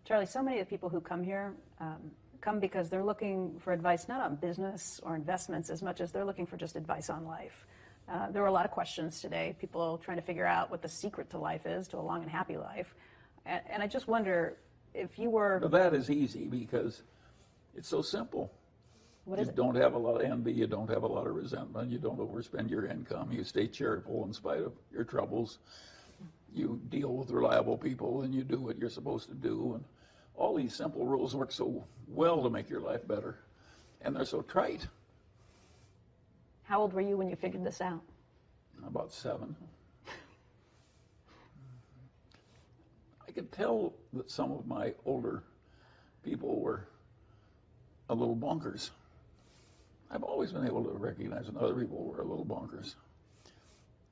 Charlie, so many of the people who come here come because they're looking for advice not on business or investments as much as they're looking for just advice on life. There were a lot of questions today, people trying to figure out what the secret to life is, to a long and happy life. And I just wonder if you were... But that is easy because it's so simple. What is it? You don't have a lot of envy, you don't have a lot of resentment, you don't overspend your income, you stay charitable in spite of your troubles, you deal with reliable people, and you do what you're supposed to do. And all these simple rules work so well to make your life better, and they're so trite. How old were you when you figured this out? About 7. I could tell that some of my older people were a little bonkers. I've always been able to recognize when other people were a little bonkers.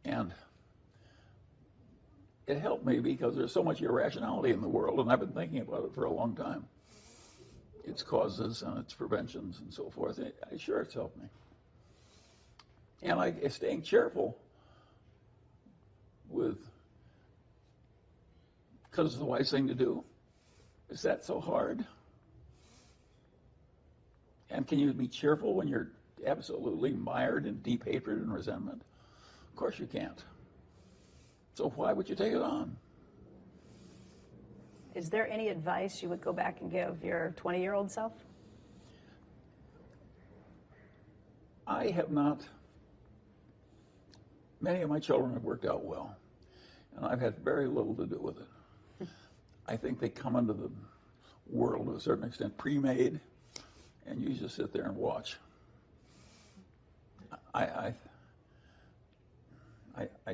And it helped me because there's so much irrationality in the world, and I've been thinking about it for a long time. Its causes and its preventions and so forth. Sure, it's helped me. And staying cheerful because it's the wise thing to do. Is that so hard? And can you be cheerful when you're absolutely mired in deep hatred and resentment? Of course you can't. So why would you take it on? Is there any advice you would go back and give your 20-year-old self? I have not. Many of my children have worked out well, and I've had very little to do with it. I think they come into the world to a certain extent pre-made, and you just sit there and watch. I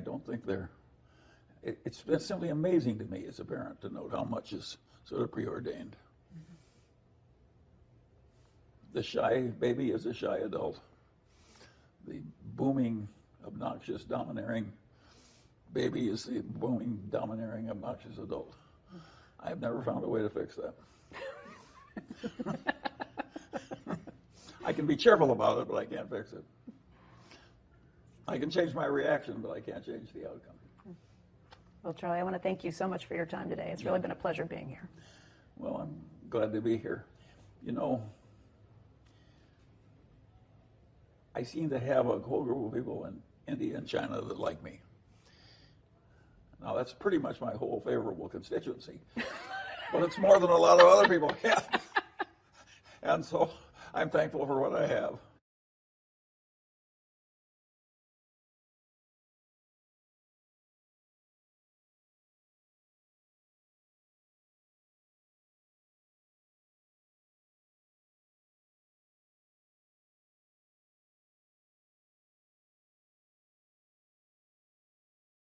don't think they're. It's been simply amazing to me as a parent to note how much is sort of preordained. Mm-hmm. The shy baby is a shy adult. The booming, obnoxious, domineering baby is the booming, domineering, obnoxious adult. I've never found a way to fix that. I can be cheerful about it, but I can't fix it. I can change my reaction, but I can't change the outcome. Well, Charlie, I want to thank you so much for your time today. It's really been a pleasure being here. Well, I'm glad to be here. You know, I seem to have a whole group of people in India and China that like me. Now, that's pretty much my whole favorable constituency. But it's more than a lot of other people have. And so I'm thankful for what I have.